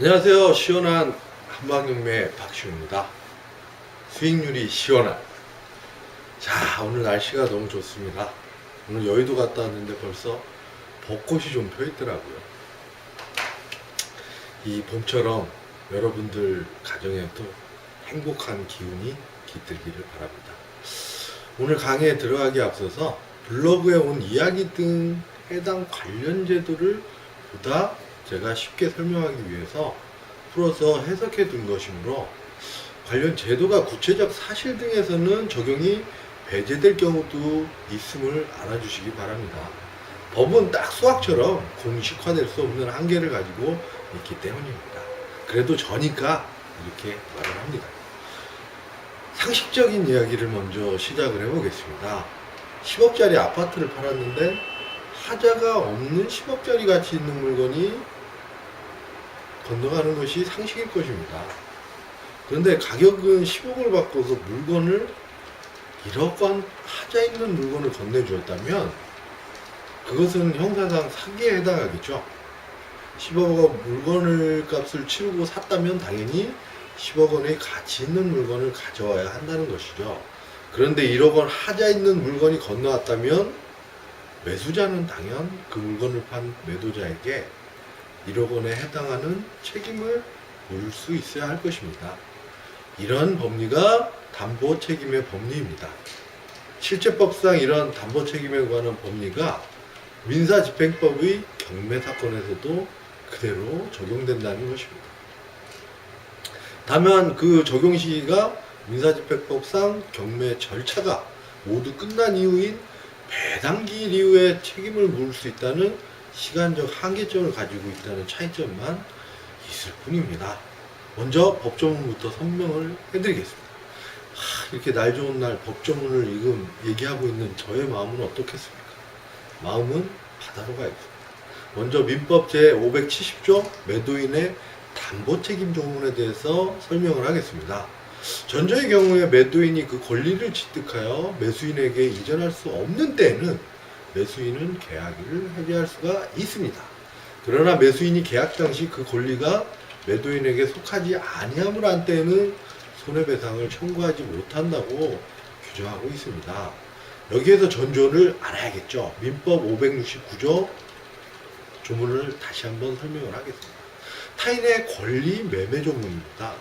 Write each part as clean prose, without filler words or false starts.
안녕하세요. 시원한 한방경매 박시우입니다. 수익률이 시원한. 자, 오늘 날씨가 너무 좋습니다. 오늘 여의도 갔다 왔는데 벌써 벚꽃이 좀 펴 있더라고요. 이 봄처럼 여러분들 가정에도 행복한 기운이 깃들기를 바랍니다. 오늘 강의에 들어가기 앞서서 블로그에 온 이야기 등 해당 관련 제도를 보다 제가 쉽게 설명하기 위해서 풀어서 해석해 둔 것이므로 관련 제도가 구체적 사실 등에서는 적용이 배제될 경우도 있음을 알아주시기 바랍니다. 법은 딱 수학처럼 공식화될 수 없는 한계를 가지고 있기 때문입니다. 그래도 저니까 이렇게 말을 합니다. 상식적인 이야기를 먼저 시작을 해보겠습니다. 10억짜리 아파트를 팔았는데 하자가 없는 10억짜리 가치 있는 물건이 건너가는 것이 상식일 것입니다. 그런데 가격은 10억을 바꿔서 물건을 1억 원 하자 있는 물건을 건네주었다면 그것은 형사상 사기에 해당하겠죠. 10억 원 물건을 값을 치르고 샀다면 당연히 10억 원의 가치 있는 물건을 가져와야 한다는 것이죠. 그런데 1억 원 하자 있는 물건이 건너왔다면 매수자는 당연 그 물건을 판 매도자에게 1억 원에 해당하는 책임을 물 수 있어야 할 것입니다. 이런 법리가 담보 책임의 법리입니다. 실제법상 이런 담보 책임에 관한 법리가 민사집행법의 경매 사건에서도 그대로 적용된다는 것입니다. 다만 그 적용 시기가 민사집행법상 경매 절차가 모두 끝난 이후인 배당기일 이후에 책임을 물을 수 있다는 시간적 한계점을 가지고 있다는 차이점만 있을 뿐입니다. 먼저 법조문부터 설명을 해드리겠습니다. 이렇게 날 좋은 날 법조문을 얘기하고 있는 저의 마음은 어떻겠습니까? 마음은 바다로 가 있습니다. 먼저 민법 제570조 매도인의 담보책임 조문에 대해서 설명을 하겠습니다. 전조의 경우에 매도인이 그 권리를 취득하여 매수인에게 이전할 수 없는 때에는 매수인은 계약을 해지할 수가 있습니다. 그러나 매수인이 계약 당시 그 권리가 매도인에게 속하지 아니함을 한 때에는 손해배상을 청구하지 못한다고 규정하고 있습니다. 여기에서 전조를 알아야겠죠. 민법 569조 조문을 다시 한번 설명을 하겠습니다. 타인의 권리 매매 조문입니다.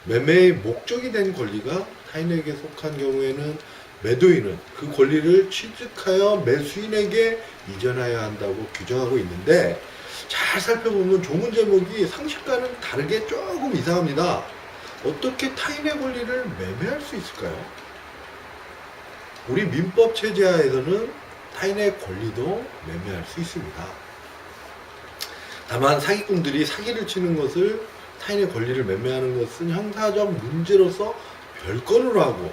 매매의 목적이 된 권리가 타인에게 속한 경우에는 매도인은 그 권리를 취득하여 매수인에게 이전해야 한다고 규정하고 있는데 잘 살펴보면 조문 제목이 상식과는 다르게 조금 이상합니다. 어떻게 타인의 권리를 매매할 수 있을까요? 우리 민법 체제하에서는 타인의 권리도 매매할 수 있습니다. 다만 사기꾼들이 사기를 치는 것을 타인의 권리를 매매하는 것은 형사적 문제로서 별건으로 하고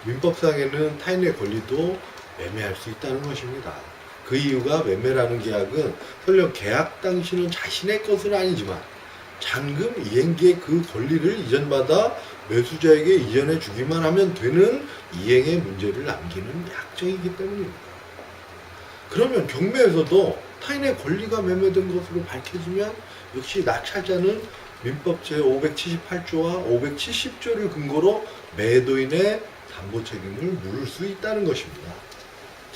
민법상에는 타인의 권리도 매매할 수 있다는 것입니다. 그 이유가 매매라는 계약은 설령 계약 당시는 자신의 것은 아니지만 잔금 이행기에 그 권리를 이전받아 매수자에게 이전해 주기만 하면 되는 이행의 문제를 남기는 약정이기 때문입니다. 그러면 경매에서도 타인의 권리가 매매된 것으로 밝혀지면 역시 낙찰자는 민법 제578조와 570조를 근거로 매도인의 담보 책임을 물을 수 있다는 것입니다.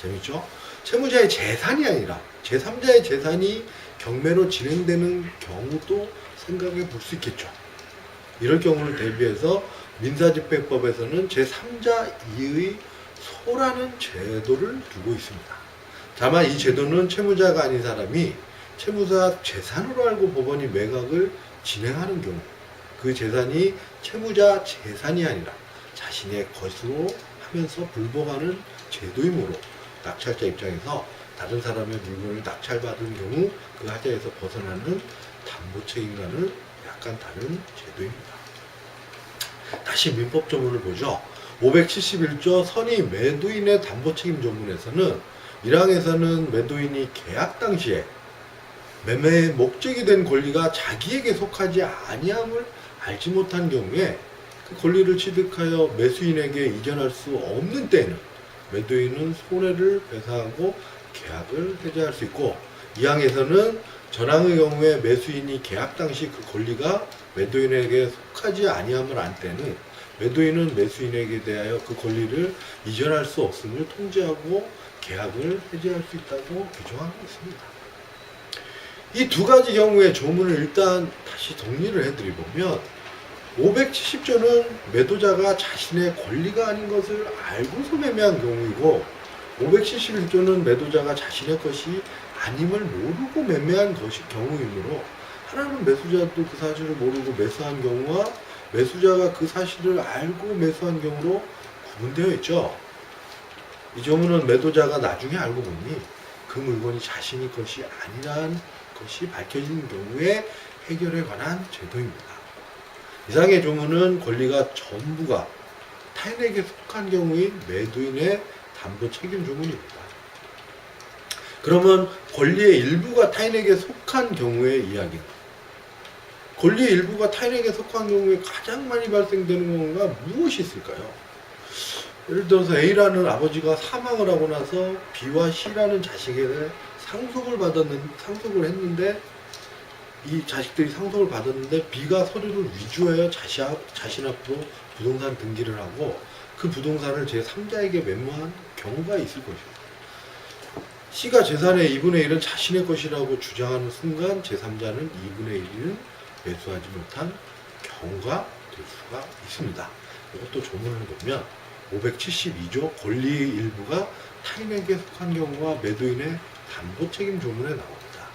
재밌죠? 채무자의 재산이 아니라 제3자의 재산이 경매로 진행되는 경우도 생각해 볼 수 있겠죠. 이럴 경우를 대비해서 민사집행법에서는 제3자 이의 소라는 제도를 두고 있습니다. 다만 이 제도는 채무자가 아닌 사람이 채무자 재산으로 알고 법원이 매각을 진행하는 경우 그 재산이 채무자 재산이 아니라 자신의 것으로 하면서 불복하는 제도이므로 낙찰자 입장에서 다른 사람의 물건을 낙찰받은 경우 그 하자에서 벗어나는 담보 책임과는 약간 다른 제도입니다. 다시 민법 조문을 보죠. 571조 선의 매도인의 담보 책임 조문에서는 1항에서는 매도인이 계약 당시에 매매의 목적이 된 권리가 자기에게 속하지 아니함을 알지 못한 경우에 그 권리를 취득하여 매수인에게 이전할 수 없는 때에는 매도인은 손해를 배상하고 계약을 해지할 수 있고, 2항에서는 전항의 경우에 매수인이 계약 당시 그 권리가 매도인에게 속하지 아니함을 안 때는 매도인은 매수인에게 대하여 그 권리를 이전할 수 없음을 통지하고 계약을 해지할 수 있다고 규정하고 있습니다. 이 두 가지 경우의 조문을 일단 다시 정리를 해드리면 570조는 매도자가 자신의 권리가 아닌 것을 알고서 매매한 경우이고 571조는 매도자가 자신의 것이 아님을 모르고 매매한 것이 경우이므로 하나는 매수자도 그 사실을 모르고 매수한 경우와 매수자가 그 사실을 알고 매수한 경우로 구분되어 있죠. 이 조문은 매도자가 나중에 알고 보니 그 물건이 자신의 것이 아니라는 것이 밝혀진 경우에 해결에 관한 제도입니다. 이상의 조문은 권리가 전부가 타인에게 속한 경우인 매도인의 담보 책임 조문입니다. 그러면 권리의 일부가 타인에게 속한 경우의 이야기는 권리의 일부가 타인에게 속한 경우에 가장 많이 발생되는 경우가 무엇이 있을까요? 예를 들어서 A라는 아버지가 사망을 하고 나서 B와 C라는 자식에게 상속을 했는데 이 자식들이 상속을 받았는데 B가 서류를 위조하여 자신 앞으로 부동산 등기를 하고 그 부동산을 제3자에게 매매한 경우가 있을 것입니다. C가 재산의 2분의 1은 자신의 것이라고 주장하는 순간 제3자는 2분의 1은 매수하지 못한 경우가 될 수가 있습니다. 이것도 조문을 보면 572조 권리의 일부가 타인에게 속한 경우와 매도인의 담보 책임 조문에 나옵니다.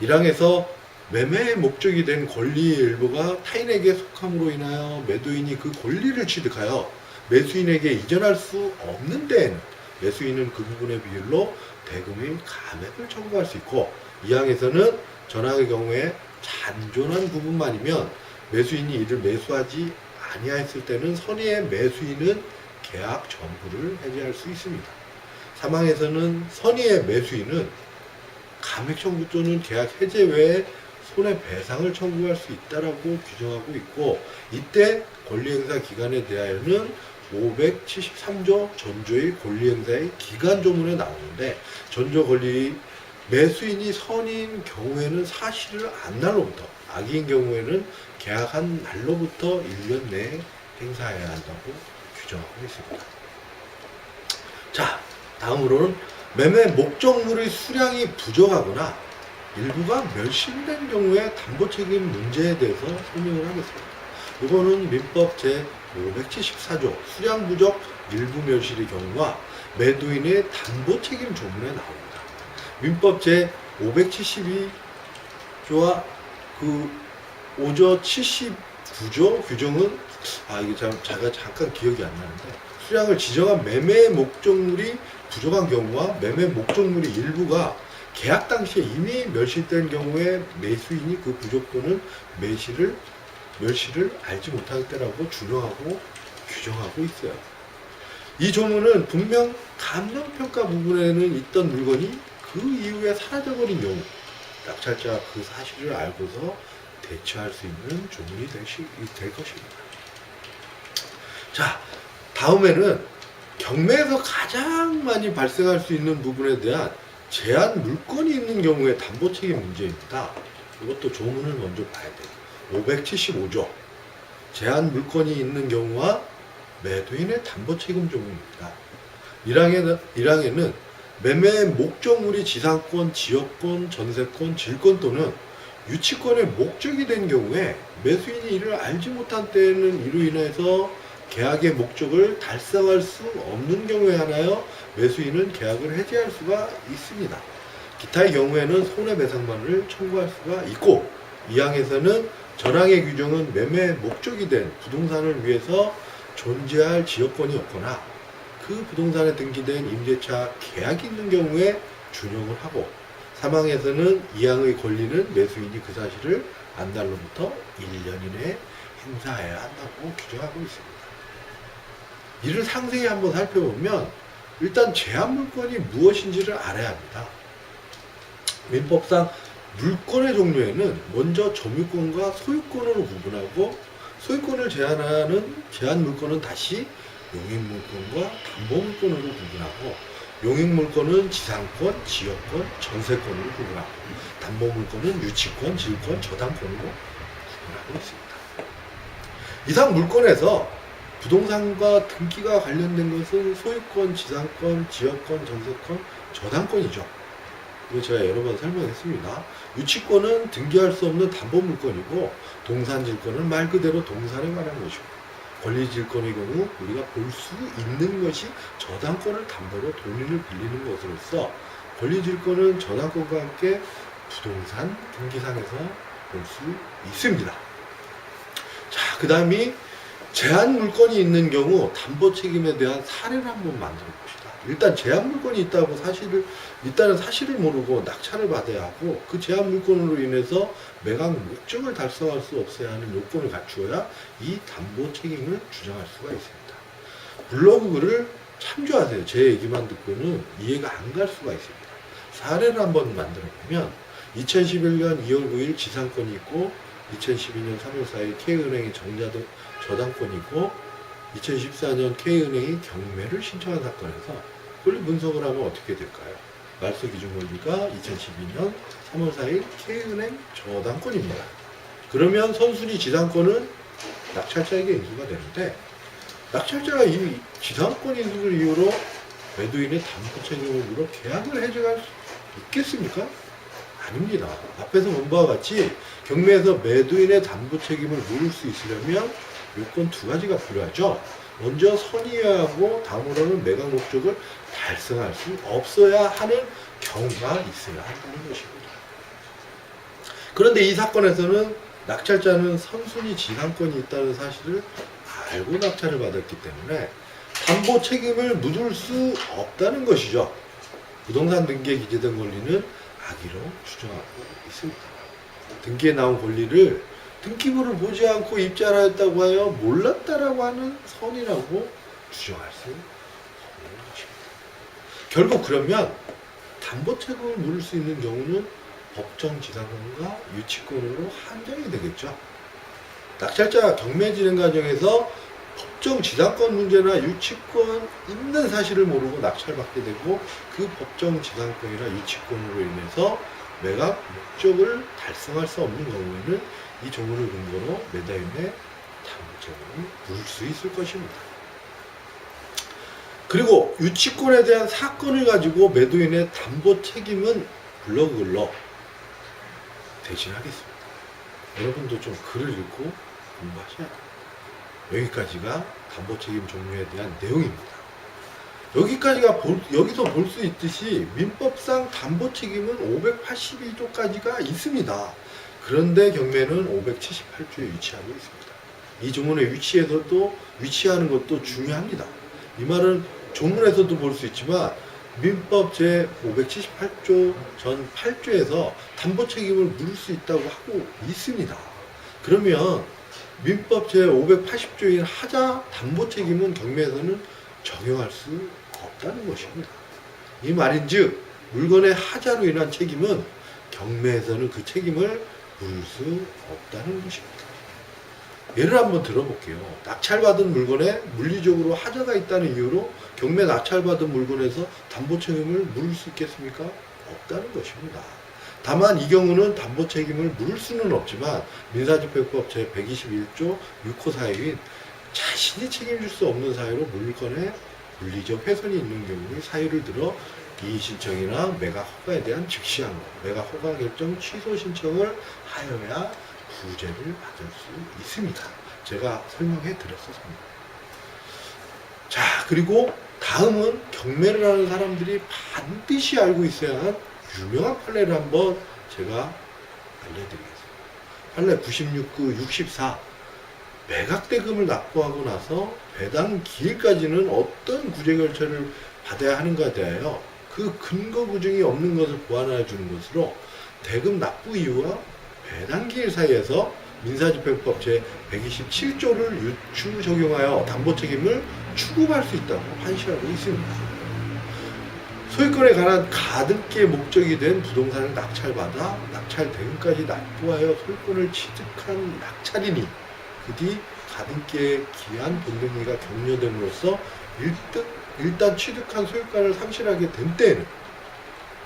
1항에서 매매의 목적이 된 권리의 일부가 타인에게 속함으로 인하여 매도인이 그 권리를 취득하여 매수인에게 이전할 수 없는 데에는 매수인은 그 부분의 비율로 대금의 감액을 청구할 수 있고 2항에서는 전항의 경우에 잔존한 부분만이면 매수인이 이를 매수하지 아니하였을 때는 선의의 매수인은 계약 전부를 해지할 수 있습니다. 3항에서는 선의의 매수인은 감액 청구 또는 계약 해제 외에 손해배상을 청구할 수 있다라고 규정하고 있고 이때 권리행사 기간에 대하여는 573조 전조의 권리행사의 기간 조문에 나오는데 전조 권리 매수인이 선인 경우에는 사실을 안 날로부터 악인 경우에는 계약한 날로부터 1년 내에 행사해야 한다고 규정하고 있습니다. 자, 다음으로는 매매 목적물의 수량이 부족하거나 일부가 멸실된 경우의 담보책임 문제에 대해서 설명을 하겠습니다. 이거는 민법 제574조 수량 부족 일부 멸실의 경우와 매도인의 담보책임 조문에 나옵니다. 민법 제572조와 그 5조 79조 규정은 이게 제가 잠깐 기억이 안 나는데 수량을 지정한 매매 목적물이 부족한 경우와 매매 목적물의 일부가 계약 당시에 이미 멸실된 경우에 매수인이 그 부족 또는 멸실을 알지 못할 때라고 준용하고 규정하고 있어요. 이 조문은 분명 감정평가 부분에는 있던 물건이 그 이후에 사라져버린 경우 낙찰자가 그 사실을 알고서 대처할 수 있는 조문이 될 것입니다. 자, 다음에는 경매에서 가장 많이 발생할 수 있는 부분에 대한 제한 물건이 있는 경우의 담보책임 문제입니다. 이것도 조문을 먼저 봐야 돼요. 575조 제한 물건이 있는 경우와 매도인의 담보책임 조문입니다. 1항에는 매매의 목적물이 지상권, 지역권, 전세권, 질권 또는 유치권의 목적이 된 경우에 매수인이 이를 알지 못한 때에는 이로 인해서 계약의 목적을 달성할 수 없는 경우에 한하여 매수인은 계약을 해지할 수가 있습니다. 기타의 경우에는 손해배상만을 청구할 수가 있고 2항에서는 전항의 규정은 매매의 목적이 된 부동산을 위해서 존재할 지역권이 없거나 그 부동산에 등기된 임대차 계약이 있는 경우에 준용을 하고 3항에서는 2항의 권리는 매수인이 그 사실을 안달로부터 1년 이내에 행사해야 한다고 규정하고 있습니다. 이를 상세히 한번 살펴보면 일단 제한 물건이 무엇인지를 알아야 합니다. 민법상 물건의 종류에는 먼저 점유권과 소유권으로 구분하고 소유권을 제한하는 제한 물건은 다시 용익 물건과 담보 물건으로 구분하고 용익물권은 지상권, 지역권, 전세권으로 구분하고 담보물권은 유치권, 질권, 저당권으로 구분하고 있습니다. 이상 물권에서 부동산과 등기가 관련된 것은 소유권, 지상권, 지역권, 전세권, 저당권이죠. 이거 제가 여러 번 설명했습니다. 유치권은 등기할 수 없는 담보물권이고 동산질권은 말 그대로 동산에 관한 것이고 권리질권의 경우 우리가 볼 수 있는 것이 저당권을 담보로 돈을 빌리는 것으로서 권리질권은 저당권과 함께 부동산 등기상에서 볼 수 있습니다. 자, 그 다음이 제한물권이 있는 경우 담보 책임에 대한 사례를 한번 만들어 봅시다. 일단 제한물권이 있다는 사실을 모르고 낙찰을 받아야 하고 그 제한물권으로 인해서 매각 목적을 달성할 수 없어야 하는 요건을 갖추어야 이 담보 책임을 주장할 수가 있습니다. 블로그 글을 참조하세요. 제 얘기만 듣고는 이해가 안 갈 수가 있습니다. 사례를 한번 만들어 보면 2011년 2월 9일 지상권이 있고 2012년 3월 4일 K은행이 저당권이 있고 2014년 K은행이 경매를 신청한 사건에서 권리 분석을 하면 어떻게 될까요? 말소 기준 권리가 2012년 3월 4일 K은행 저당권입니다. 그러면 선순위 지상권은 낙찰자에게 인수가 되는데 낙찰자가 이 지상권 인수를 이유로 매도인의 담보 책임을 물어 계약을 해제할 수 있겠습니까? 아닙니다. 앞에서 본 바와 같이 경매에서 매도인의 담보 책임을 물을 수 있으려면 요건 두 가지가 필요하죠. 먼저 선의해야 하고 다음으로는 매각 목적을 달성할 수 없어야 하는 경우가 있어야 한다는 것입니다. 그런데 이 사건에서는 낙찰자는 선순위 지상권이 있다는 사실을 알고 낙찰을 받았기 때문에 담보 책임을 묻을 수 없다는 것이죠. 부동산 등기에 기재된 권리는 악의로 주장하고 있습니다. 등기에 나온 권리를 등기부를 보지 않고 입찰하였다고 하여 몰랐다라고 하는 선이라고 주장할 수 없는 것입니다. 결국 그러면 담보 책임을 물을 수 있는 경우는 법정 지상권과 유치권으로 한정이 되겠죠. 낙찰자 경매 진행 과정에서 법정 지상권 문제나 유치권 있는 사실을 모르고 낙찰받게 되고 그 법정 지상권이나 유치권으로 인해서 매각 목적을 달성할 수 없는 경우에는 이 조문을 근거로 매도인의 담보 책임을 물을 수 있을 것입니다. 그리고 유치권에 대한 사건을 가지고 매도인의 담보 책임은 블로그글로 대신하겠습니다. 여러분도 좀 글을 읽고 공부하셔야 됩니다. 여기까지가 담보 책임 종류에 대한 내용입니다. 여기서 볼 수 있듯이 민법상 담보 책임은 582조까지가 있습니다. 그런데 경매는 578조에 위치하고 있습니다. 이 조문의 위치하는 것도 중요합니다. 이 말은 조문에서도 볼 수 있지만 민법 제 578조 전 8조에서 담보 책임을 물을 수 있다고 하고 있습니다. 그러면 민법 제 580조인 하자 담보 책임은 경매에서는 적용할 수 없다는 것입니다. 이 말인즉 물건의 하자로 인한 책임은 경매에서는 그 책임을 물을 수 없다는 것입니다. 예를 한번 들어볼게요. 낙찰받은 물건에 물리적으로 하자가 있다는 이유로 경매 낙찰받은 물건에서 담보 책임을 물을 수 있겠습니까? 없다는 것입니다. 다만 이 경우는 담보 책임을 물을 수는 없지만 민사집행법 제121조 6호 사유인 자신이 책임질 수 없는 사유로 물건에 물리적 훼손이 있는 경우에 사유를 들어 이의 신청이나 매각 허가에 대한 즉시항고, 매각 허가 결정 취소 신청을 하여야 구제를 받을 수 있습니다. 제가 설명해 드렸었습니다. 자, 그리고 다음은 경매를 하는 사람들이 반드시 알고 있어야 할 유명한 판례를 한번 제가 알려드리겠습니다. 판례 96구 64 매각대금을 납부하고 나서 배당 기일까지는 어떤 구제결제를 받아야 하는가에 대하여 그 근거 구증이 없는 것을 보완해 주는 것으로 대금 납부 이유와 배당 기일 사이에서 민사집행법 제127조를 유추 적용하여 담보 책임을 추구할 수 있다고 판시하고 있습니다. 소유권에 관한 가등기의 목적이 된 부동산을 낙찰받아 낙찰 대금까지 납부하여 소유권을 취득한 낙찰인이 그 뒤 가등기에 기한 변동기가 격려됨으로써 1등 일단 취득한 소유권을 상실하게 된 때에는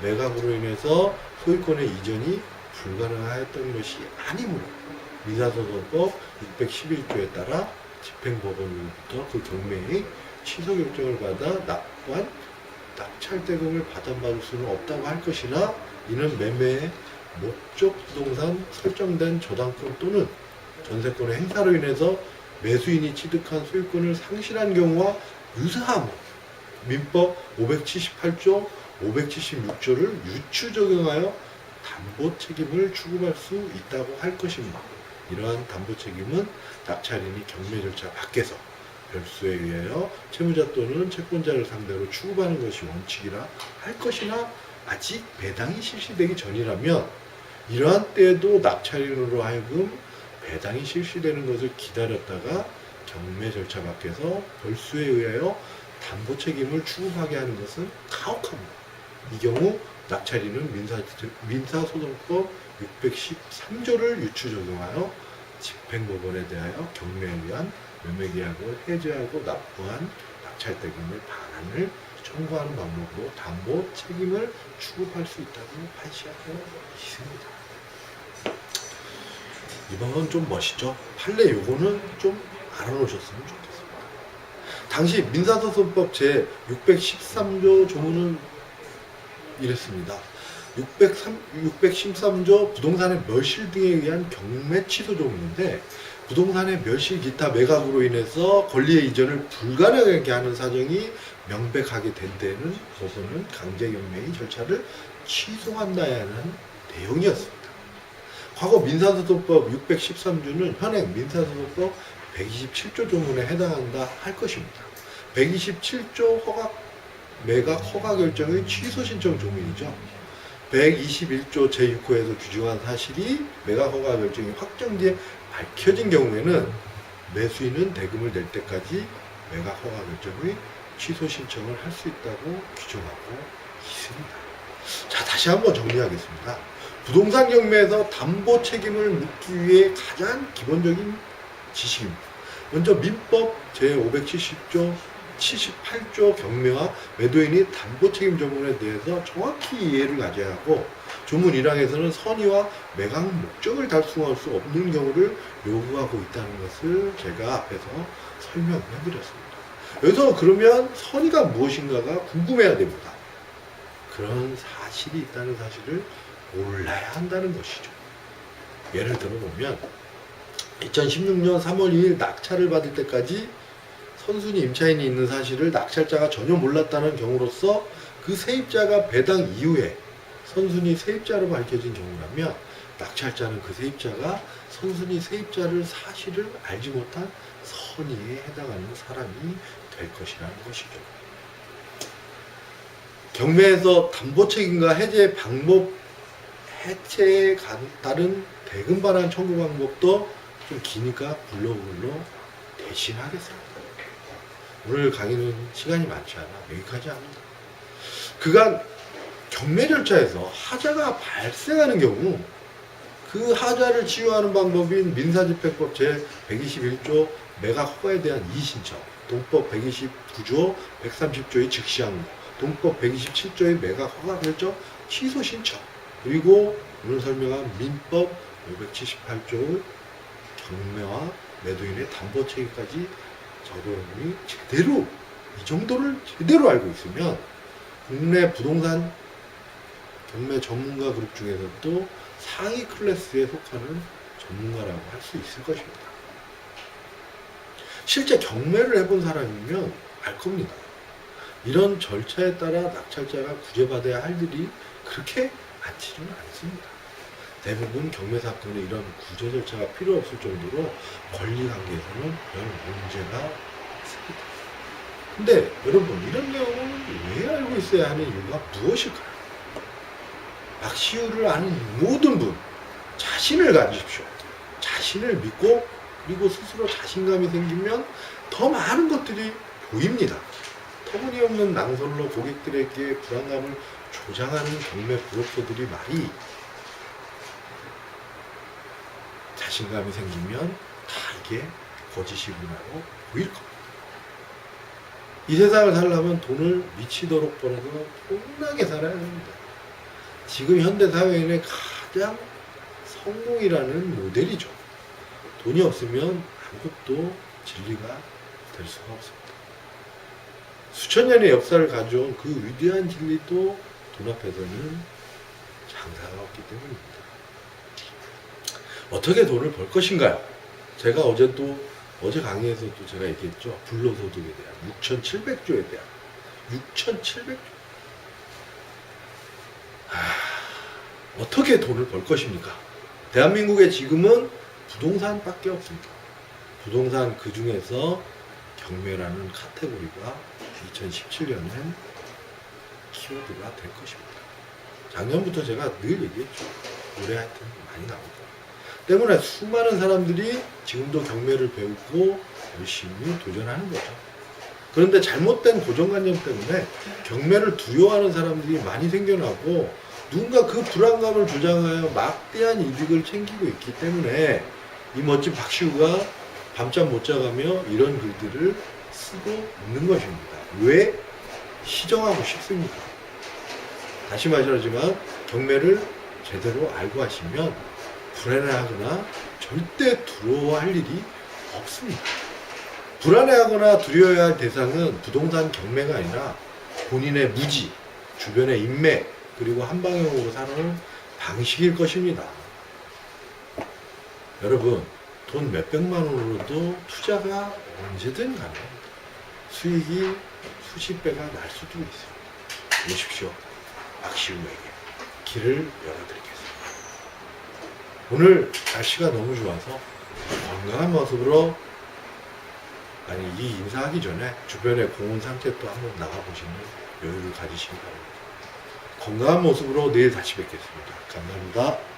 매각으로 인해서 소유권의 이전이 불가능하였던 것이 아니므로 민사소송법 611조에 따라 집행법원으로부터 그 경매의 취소 결정을 받아 납부한 낙찰대금을 받아받을 수는 없다고 할 것이나, 이는 매매의 목적 부동산 설정된 저당권 또는 전세권의 행사로 인해서 매수인이 취득한 소유권을 상실한 경우와 유사하며 민법 578조, 576조를 유추 적용하여 담보 책임을 추구할 수 있다고 할 것입니다. 이러한 담보 책임은 낙찰인이 경매 절차 밖에서 별수에 의하여 채무자 또는 채권자를 상대로 추구하는 것이 원칙이라 할 것이나, 아직 배당이 실시되기 전이라면 이러한 때에도 낙찰인으로 하여금 배당이 실시되는 것을 기다렸다가 경매 절차 밖에서 별수에 의하여 담보 책임을 추구하게 하는 것은 가혹합니다. 이 경우 낙찰인은 민사소송법 613조를 유추 적용하여 집행법원에 대하여 경매에 의한 매매계약을 해제하고 납부한 낙찰대금의 반환을 청구하는 방법으로 담보 책임을 추구할 수 있다고 판시하고 있습니다. 이 방법은 좀 멋있죠? 판례 요거는 좀 알아놓으셨으면 좋겠습니다. 당시 민사소송법 제 613조 조문은 이랬습니다. 613조 부동산의 멸실 등에 의한 경매 취소 조문인데, 부동산의 멸실 기타 매각으로 인해서 권리의 이전을 불가능하게 하는 사정이 명백하게 된 때에는 법원은 강제경매의 절차를 취소한다야 하는 내용이었습니다. 과거 민사소송법 613조는 현행 민사소송법 127조 조문에 해당한다 할 것입니다. 127조 매각 허가 결정의 취소 신청 조문이죠. 121조 제6호에서 규정한 사실이 매각 허가 결정이 확정 뒤에 밝혀진 경우에는 매수인은 대금을 낼 때까지 매각 허가 결정의 취소 신청을 할 수 있다고 규정하고 있습니다. 자, 다시 한번 정리하겠습니다. 부동산 경매에서 담보 책임을 묻기 위해 가장 기본적인 지식입니다. 먼저 민법 제570조 78조 경매와 매도인이 담보 책임 조문에 대해서 정확히 이해를 가져야 하고, 조문 1항에서는 선의와 매각 목적을 달성할 수 없는 경우를 요구하고 있다는 것을 제가 앞에서 설명해 드렸습니다. 여기서 그러면 선의가 무엇인가가 궁금해야 됩니다. 그런 사실이 있다는 사실을 몰라야 한다는 것이죠. 예를 들어보면 2016년 3월 2일 낙찰을 받을 때까지 선순위 임차인이 있는 사실을 낙찰자가 전혀 몰랐다는 경우로서 그 세입자가 배당 이후에 선순위 세입자로 밝혀진 경우라면, 낙찰자는 그 세입자가 선순위 세입자를 사실을 알지 못한 선의에 해당하는 사람이 될 것이라는 것이죠. 경매에서 담보 책임과 해제 방법, 해체에 따른 대금 반환 청구 방법도 좀 기니까 블로그로 대신하겠습니다. 오늘 강의는 시간이 많지 않아 여기까지 합니다. 그간 경매 절차에서 하자가 발생하는 경우 그 하자를 치유하는 방법인 민사집행법 제121조 매각 허가에 대한 이의신청, 동법 129조 130조의 즉시항고, 동법 127조의 매각 허가 결정 취소 신청, 그리고 오늘 설명한 민법 578조의 경매와 매도인의 담보 책임까지 저도 제대로, 이 정도를 제대로 알고 있으면 국내 부동산 경매 전문가 그룹 중에서도 상위 클래스에 속하는 전문가라고 할 수 있을 것입니다. 실제 경매를 해본 사람이면 알 겁니다. 이런 절차에 따라 낙찰자가 구제받아야 할 일이 그렇게 많지는 않습니다. 대부분 경매 사건에 이런 구제 절차가 필요 없을 정도로 권리관계에서는 별 문제가 없습니다. 근데 여러분, 이런 내용을 왜 알고 있어야 하는 이유가 무엇일까요? 박시우를 아는 모든 분, 자신을 가지십시오. 자신을 믿고, 그리고 스스로 자신감이 생기면 더 많은 것들이 보입니다. 터무니없는 낭설로 고객들에게 불안감을 조장하는 경매 브로커들이 말이 자신감이 생기면 다 이게 거짓이구나로 보일 겁니다. 이 세상을 살려면 돈을 미치도록 벌어서 폼나게 살아야 됩니다. 지금 현대 사회인의 가장 성공이라는 모델이죠. 돈이 없으면 아무것도 진리가 될 수가 없습니다. 수천 년의 역사를 가져온 그 위대한 진리도 돈 앞에서는 장사가 없기 때문입니다. 어떻게 돈을 벌 것인가요? 제가 어제 강의에서도 제가 얘기했죠. 불로소득에 대한 6,700조에 대한 6,700조. 어떻게 돈을 벌 것입니까? 대한민국에 지금은 부동산밖에 없습니다. 부동산 그 중에서 경매라는 카테고리가 2017년엔 키워드가 될 것입니다. 작년부터 제가 늘 얘기했죠. 올해 하여튼 많이 나올 거예요. 때문에 수많은 사람들이 지금도 경매를 배우고 열심히 도전하는 거죠. 그런데 잘못된 고정관념 때문에 경매를 두려워하는 사람들이 많이 생겨나고 누군가 그 불안감을 조장하여 막대한 이득을 챙기고 있기 때문에 이 멋진 박시우가 밤잠 못 자가며 이런 글들을 쓰고 있는 것입니다. 왜? 시정하고 싶습니다. 다시 말하지만 경매를 제대로 알고 하시면 불안해하거나 절대 두려워할 일이 없습니다. 불안해하거나 두려워해야 할 대상은 부동산 경매가 아니라 본인의 무지, 주변의 인맥, 그리고 한방향으로 사는 방식일 것입니다. 여러분, 돈 몇백만 원으로도 투자가 언제든 가능합니다. 수익이 수십 배가 날 수도 있습니다. 오십시오. 박시우에게 길을 열어드리겠습니다. 오늘 날씨가 너무 좋아서 건강한 모습으로 이 인사하기 전에 주변의 공원 산책도 한번 나가보시는 여유를 가지시기 바랍니다. 건강한 모습으로 내일 다시 뵙겠습니다. 감사합니다.